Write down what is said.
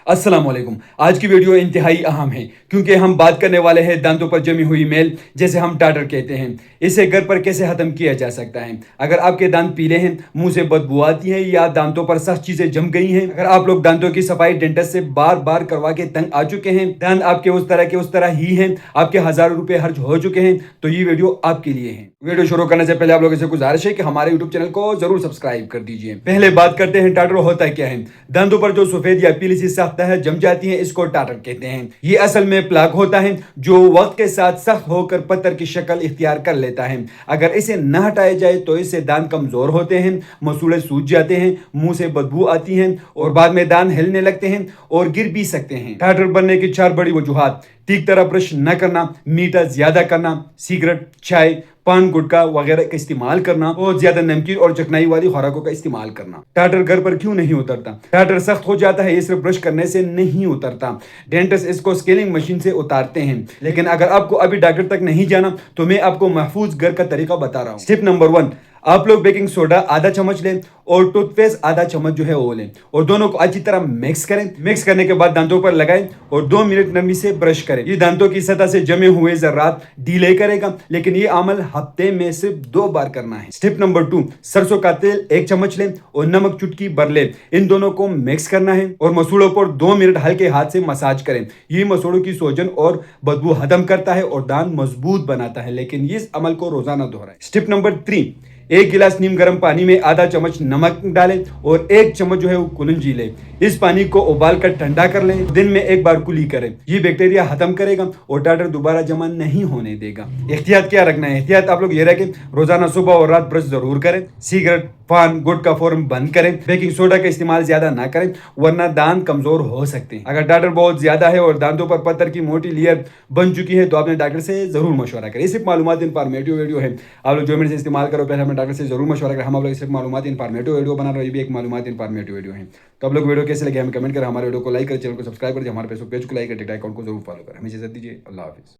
अस्सलाम वालेकुम। आज की वीडियो इंतहाई अहम है क्योंकि हम बात करने वाले हैं दांतों पर जमी हुई मेल, जैसे हम टाटर कहते हैं। इसे घर पर कैसे खत्म किया जा सकता है। अगर आपके दांत पीले हैं, मुंह से बदबू आती है या दांतों पर सख्त चीजें जम गई हैं, अगर आप लोग दांतों की सफाई डेंटिस्ट से बार बार करवा के तंग आ चुके हैं, दांत आपके उस तरह ही हैं, आपके हजारों रुपए खर्च हो चुके हैं, तो ये वीडियो आपके लिए है। वीडियो शुरू करने से पहले आप लोगों से गुजारिश है कि हमारे यूट्यूब चैनल को जरूर सब्सक्राइब कर दीजिए। पहले बात करते हैं टाटर होता क्या है। दांतों पर जो सफेद या पीली सी सख्त है जम जाती है, इसको टाटर कहते हैं। ये असल में प्लाक होता है जो वक्त के साथ सख्त होकर पत्थर की शक्ल इख्तियार कर लेता है। अगर इसे न हटाया जाए तो इससे दांत कमजोर होते हैं, मसूड़े सूज जाते हैं, मुंह से बदबू आती है और बाद में दांत हिलने लगते हैं और गिर भी सकते हैं। टाटर बनने की 4 बड़ी वजूहात: ठीक तरह ब्रश न करना, मीठा ज्यादा करना, सिगरेट, चाय, पान, गुटखा वगैरह का इस्तेमाल करना, बहुत ज्यादा नमकीन और चिकनाई वाली खुराकों का इस्तेमाल करना। टाटर घर पर क्यों नहीं उतरता? टाटर सख्त हो जाता है, ये सिर्फ ब्रश करने से नहीं उतरता। डेंटिस्ट इसको स्केलिंग मशीन से उतारते हैं। लेकिन अगर आपको अभी डॉक्टर तक नहीं जाना तो मैं आपको महफूज घर का तरीका बता रहा हूँ। स्टेप नंबर 1, आप लोग बेकिंग सोडा आधा चम्मच लें और टूथपेस्ट आधा चम्मच जो है वो लें और दोनों को अच्छी तरह मिक्स करें। मिक्स करने के बाद दांतों पर लगाएं और 2 मिनट नमी से ब्रश करें। ये दांतों की सतह से जमे हुए जर्रात डीले करेगा, लेकिन ये अमल हफ्ते में सिर्फ 2 बार करना है। स्टेप नंबर 2, सरसों का तेल 1 चम्मच लें और नमक चुटकी भर लें। इन दोनों को मिक्स करना है और मसूड़ों पर 2 मिनट हल्के हाथ से मसाज करें। ये मसूड़ों की सोजन और बदबू खत्म करता है और दांत मजबूत बनाता है, लेकिन इस अमल को रोजाना दोहराएं। स्टेप नंबर 3, 1 गिलास नीम गर्म पानी में आधा चम्मच नमक डालें और 1 चम्मच जो है वो कुलंजी लें। इस पानी को उबाल कर ठंडा कर लें। दिन में 1 बार कुली करें। ये बैक्टीरिया खत्म करेगा और टाटर दोबारा जमा नहीं होने देगा। एहतियात क्या रखना है? एहतियात आप लोग ये रखें, रोजाना सुबह और रात ब्रश जरूर करें। सिगरेट, पान, गुटखा फौरन बंद करें। बेकिंग सोडा का इस्तेमाल ज्यादा ना करें वरना दांत कमजोर हो सकते हैं। अगर टाटर बहुत ज्यादा है और दांतों पर पत्थर की मोटी लेयर बन चुकी है तो आपने डॉक्टर से जरूर मशवरा करें। ये सिर्फ मालूमात इंफॉर्मेटिव वीडियो है, आप लोग जो मेरे से इस्तेमाल करो पहले अपने डॉक्टर से जरूर मशवरा करें। हम आप लोग सिर्फ मालूमात इंफॉर्मेटिव वीडियो बना रहे हैं, ये भी एक मालूमात इंफॉर्मेटिव वीडियो है। तो आप लोग वीडियो कैसे लगे हमें कमेंट करें, हमारे वीडियो को लाइक करें, चैनल को सब्सक्राइब करें, हमारे फेसबुक पेज को लाइक करें, टिकटॉक अकाउंट को जरूर फॉलो करें। हमें इजाजत दीजिए। अल्लाह हाफिज़।